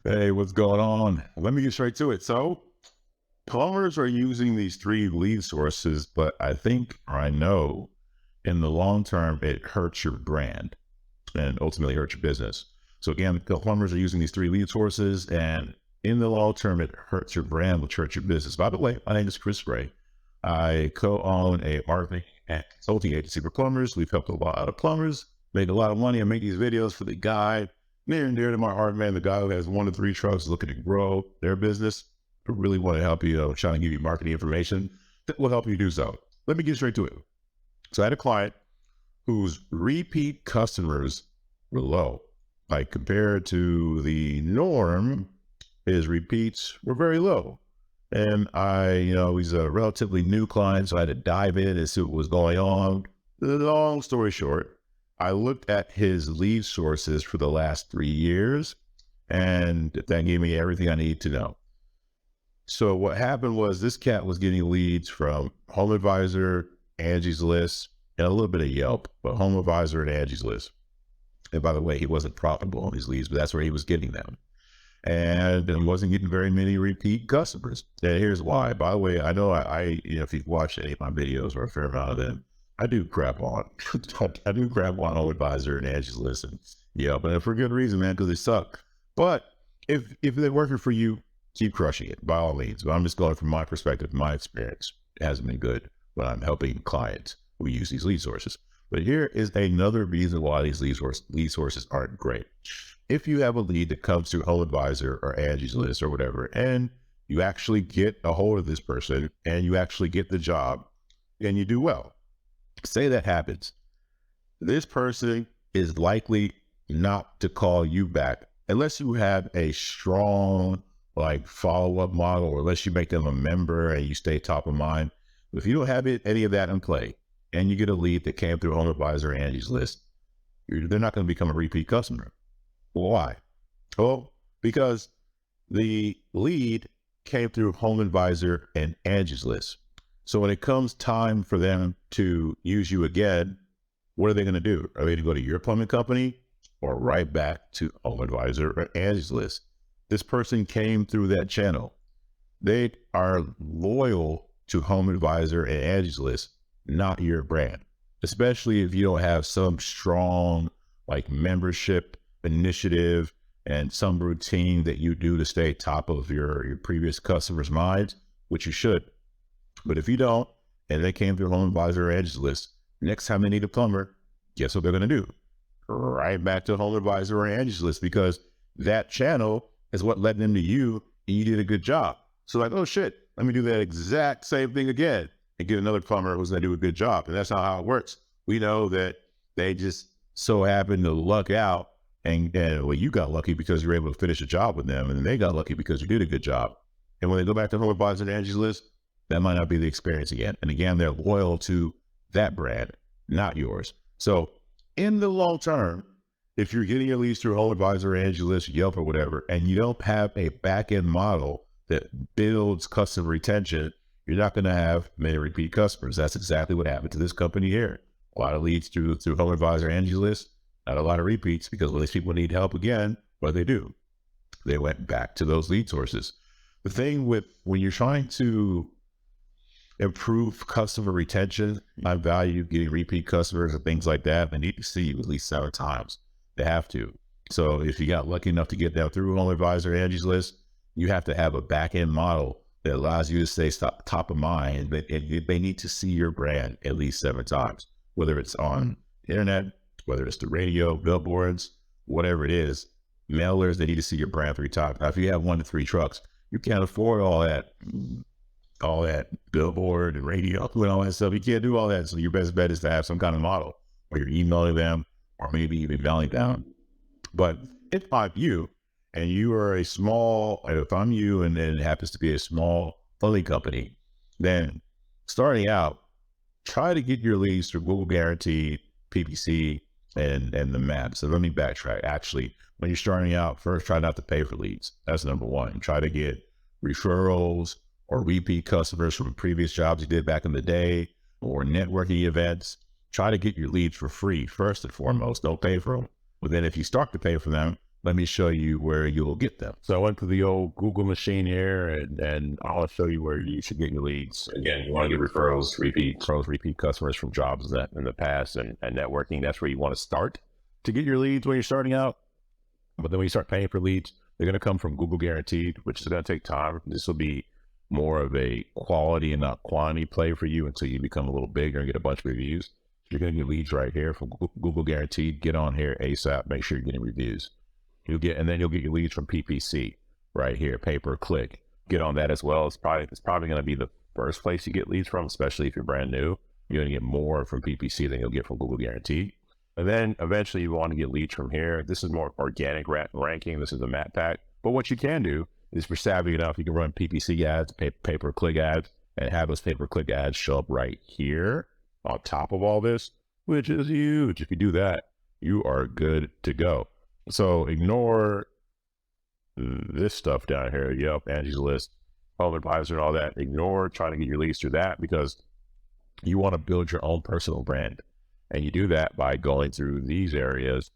Hey, what's going on? Let me get straight to it. So, plumbers are using these three lead sources, but I think, or I know, in the long term, it hurts your brand and ultimately hurts your business. So, again, the plumbers are using these three lead sources, and in the long term, it hurts your brand, which hurts your business. By the way, my name is Chris Ray. I co-own a marketing and consulting agency for plumbers. We've helped a lot of plumbers make a lot of money and make these videos for the guy near and dear to my heart, man. The guy who has 1 to 3 trucks looking to grow their business. I really want to help you, trying to give you marketing information that will help you do so. Let me get straight to it. So I had a client whose repeat customers were low. Like compared to the norm, his repeats were very low. And he's a relatively new client, so I had to dive in and see what was going on. Long story short, I looked at his lead sources for the last 3 years, and that gave me everything I need to know. So what happened was this cat was getting leads from Home Advisor, Angie's List, and a little bit of Yelp, but Home Advisor and Angie's List. And by the way, he wasn't profitable on these leads, but that's where he was getting them. And wasn't getting very many repeat customers. And here's why. By the way, I know if you've watched any of my videos or a fair amount of them, I do crap on. I do crap on Home Advisor and Angie's List, and but for good reason, man, because they suck. But if they're working for you, keep crushing it by all means. But I'm just going from my perspective, my experience. It hasn't been good when I'm helping clients who use these lead sources. But here is another reason why these lead sources aren't great. If you have a lead that comes through Home Advisor or Angie's List or whatever, and you actually get a hold of this person and you actually get the job and you do well, say that happens, this person is likely not to call you back unless you have a strong follow-up model, or unless you make them a member and you stay top of mind. If you don't have any of that in play and you get a lead that came through Home Advisor or Angie's List, they're not going to become a repeat customer. Why? Well, because the lead came through Home Advisor and Angie's List. So when it comes time for them to use you again, what are they going to do? Are they going to go to your plumbing company or right back to Home Advisor or Angie's List? This person came through that channel. They are loyal to Home Advisor and Angie's List, not your brand, especially if you don't have some strong membership initiative and some routine that you do to stay top of your previous customers' minds, which you should. But if you don't, and they came through Home Advisor or Angie's List, next time they need a plumber, guess what they're going to do? Right back to Home Advisor or Angie's List, because that channel is what led them to you, and you did a good job. So oh shit, let me do that exact same thing again and get another plumber who's going to do a good job. And that's not how it works. We know that they just so happen to luck out, and you got lucky because you were able to finish a job with them, and then they got lucky because you did a good job. And when they go back to Home Advisor and Angie's List, that might not be the experience again. And again, they're loyal to that brand, not yours. So in the long term, if you're getting your leads through Home Advisor, Angie's List, Yelp, or whatever, and you don't have a back-end model that builds customer retention, you're not going to have many repeat customers. That's exactly what happened to this company here. A lot of leads through Home Advisor, Angie's List, not a lot of repeats, because when these people need help again, what do? They went back to those lead sources. The thing with when you're trying to improve customer retention, I value getting repeat customers and things like that. They need to see you at least 7 times. They have to. So if you got lucky enough to get them through Home Advisor, Angie's List, you have to have a back-end model that allows you to stay top of mind. But they need to see your brand at least 7 times, whether it's on the internet, whether it's the radio, billboards, whatever it is, mailers, they need to see your brand 3 times. Now, if you have 1 to 3 trucks, you can't afford all that billboard and radio and all that stuff. You can't do all that. So your best bet is to have some kind of model, or you're emailing them, or maybe even mailing down. But if I'm you, and you are if I'm you and it happens to be a small plumbing company, then starting out, try to get your leads through Google Guaranteed, PPC, and the map. So let me backtrack. Actually, when you're starting out, first try not to pay for leads. That's number one. Try to get referrals or repeat customers from previous jobs you did back in the day, or networking events. Try to get your leads for free first and foremost. Don't pay for them. But then if you start to pay for them, let me show you where you'll get them. So I went to the old Google machine here, and I'll show you where you should get your leads. Again, you want to get referrals, repeat customers from jobs that in the past and networking. That's where you want to start to get your leads when you're starting out. But then when you start paying for leads, they're going to come from Google Guaranteed, which is going to take time. This will be more of a quality and not quantity play for you until you become a little bigger and get a bunch of reviews. You're going to get leads right here from Google Guaranteed. Get on here ASAP. Make sure you're getting reviews. You'll get your leads from PPC right here, pay per click. Get on that as well. It's probably going to be the first place you get leads from, especially if you're brand new. You're going to get more from PPC than you'll get from Google Guaranteed. And then eventually you want to get leads from here. This is more organic ranking. This is a map pack. But what you can do is, if you're savvy enough, you can run PPC ads, pay per click ads, and have those pay per click ads show up right here on top of all this, which is huge. If you do that, you are good to go. So ignore this stuff down here. Yep, Angie's List, Home Advisor, and all that. Ignore trying to get your leads through that, because you want to build your own personal brand. And you do that by going through these areas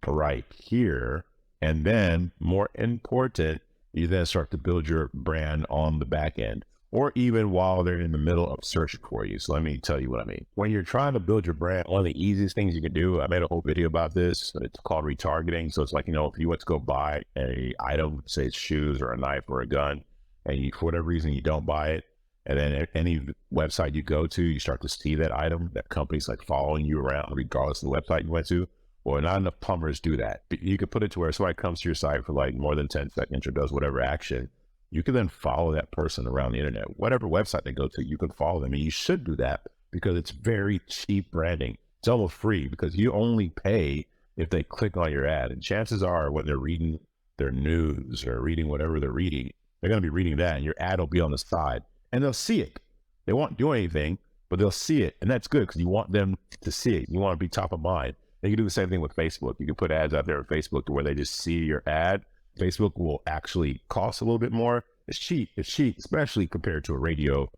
right here. And then, more important, you then start to build your brand on the back end, or even while they're in the middle of searching for you. So let me tell you what I mean. When you're trying to build your brand, one of the easiest things you can do, I made a whole video about this. It's called retargeting. So it's like, if you went to go buy a item, say it's shoes or a knife or a gun, and for whatever reason you don't buy it, and then any website you go to, you start to see that item, that company's like following you around regardless of the website you went to. Well, not enough plumbers do that. You can put it to where somebody comes to your site for like more than 10 seconds or does whatever action. You can then follow that person around the internet. Whatever website they go to, you can follow them. And you should do that because it's very cheap branding. It's almost free because you only pay if they click on your ad. And chances are when they're reading their news or reading whatever they're reading, they're going to be reading that and your ad will be on the side and they'll see it. They won't do anything, but they'll see it. And that's good because you want them to see it. You want to be top of mind. And you can do the same thing with Facebook. You can put ads out there on Facebook to where they just see your ad. Facebook will actually cost a little bit more. It's cheap, especially compared to a radio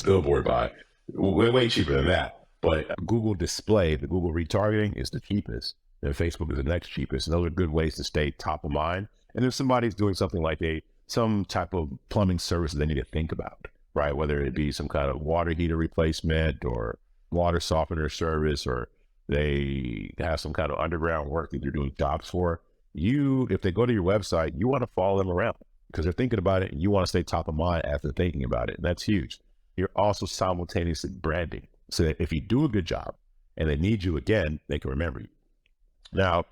billboard buy. Way cheaper than that. But Google Display, the Google retargeting is the cheapest. And Facebook is the next cheapest. And those are good ways to stay top of mind. And if somebody's doing something like some type of plumbing service that they need to think about, right? Whether it be some kind of water heater replacement or water softener service, or they have some kind of underground work that you're doing jobs for. If they go to your website, you want to follow them around because they're thinking about it and you want to stay top of mind after thinking about it. And that's huge. You're also simultaneously branding so that if you do a good job and they need you again, they can remember you. Now,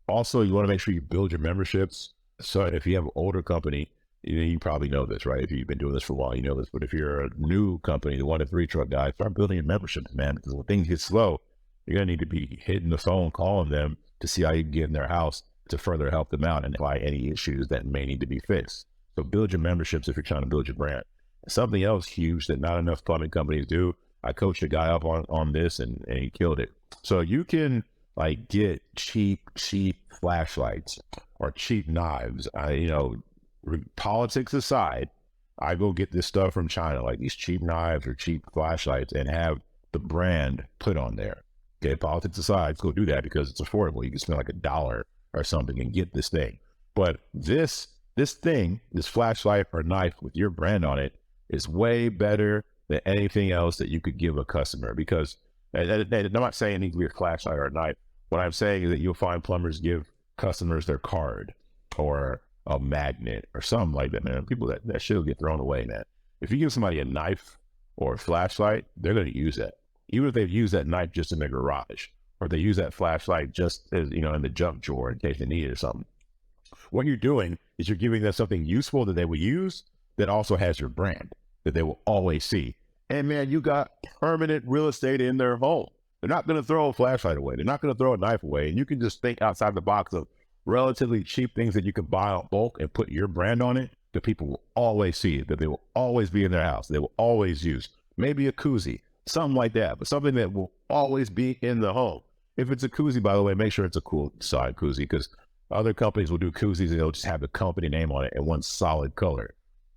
also, you want to make sure you build your memberships. So if you have an older company, you probably know this, right? If you've been doing this for a while, you know this. But if you're a new company, the 1 to 3 truck guy, start building your memberships, man, because when things get slow, you're going to need to be hitting the phone, calling them to see how you can get in their house to further help them out and apply any issues that may need to be fixed. So build your memberships if you're trying to build your brand. Something else huge that not enough plumbing companies do, I coached a guy up on this and he killed it. So you can like get cheap flashlights or cheap knives. Politics aside, I go get this stuff from China, like these cheap knives or cheap flashlights, and have the brand put on there. Okay, politics aside, let's go do that because it's affordable. You can spend like $1 or something and get this thing. But this flashlight or knife with your brand on it is way better than anything else that you could give a customer, because I'm not saying it needs to be a flashlight or a knife. What I'm saying is that you'll find plumbers give customers their card or a magnet or something like that, man. People that shit will get thrown away, man. If you give somebody a knife or a flashlight, they're going to use that. Even if they've used that knife just in their garage, or they use that flashlight just as, in the junk drawer in case they need it or something. What you're doing is you're giving them something useful that they will use that also has your brand that they will always see. And man, you got permanent real estate in their home. They're not going to throw a flashlight away. They're not going to throw a knife away. And you can just think outside the box of relatively cheap things that you can buy on bulk and put your brand on it, that people will always see it, that they will always be in their house. They will always use maybe a koozie, something like that, but something that will always be in the home. If it's a koozie, by the way, make sure it's a cool side koozie, because other companies will do koozies and they'll just have the company name on it in one solid color.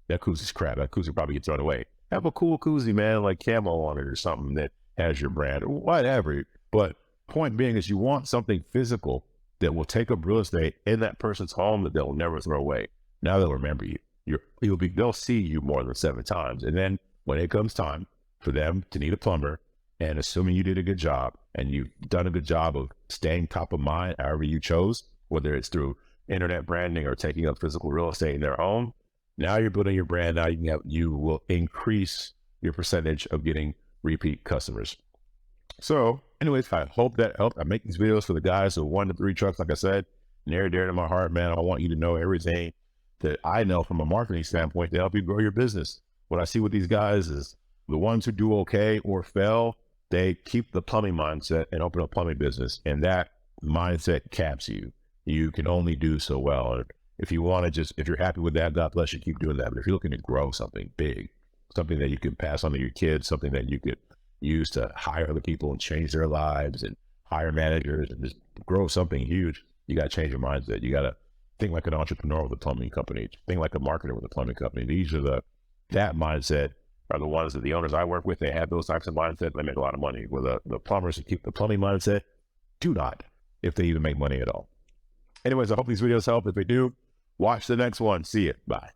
That koozie's crap. That koozie probably gets thrown away. Have a cool koozie, man, like camo on it or something that has your brand or whatever. But point being is you want something physical that will take up real estate in that person's home that they'll never throw away. Now they'll remember you. They'll see you more than 7 times. And then when it comes time for them to need a plumber, and assuming you did a good job and you've done a good job of staying top of mind, however you chose, whether it's through internet branding or taking up physical real estate in their home, now you're building your brand. Now you will increase your percentage of getting repeat customers. So anyways, I hope that helped. I make these videos for the guys who 1 to 3 trucks, like I said, near and dear to my heart, man. I want you to know everything that I know from a marketing standpoint to help you grow your business. What I see with these guys is the ones who do okay or fail, they keep the plumbing mindset and open a plumbing business. And that mindset caps you. You can only do so well. And if you want to if you're happy with that, God bless you, keep doing that. But if you're looking to grow something big, something that you can pass on to your kids, something that you could use to hire other people and change their lives and hire managers and just grow something huge, you got to change your mindset. You got to think like an entrepreneur with a plumbing company, think like a marketer with a plumbing company. These are that mindset are the ones that the owners I work with, they have those types of mindset. They make a lot of money. Where the plumbers who keep the plumbing mindset do not, if they even make money at all. Anyways, I hope these videos help. If they do, watch the next one. See you. Bye.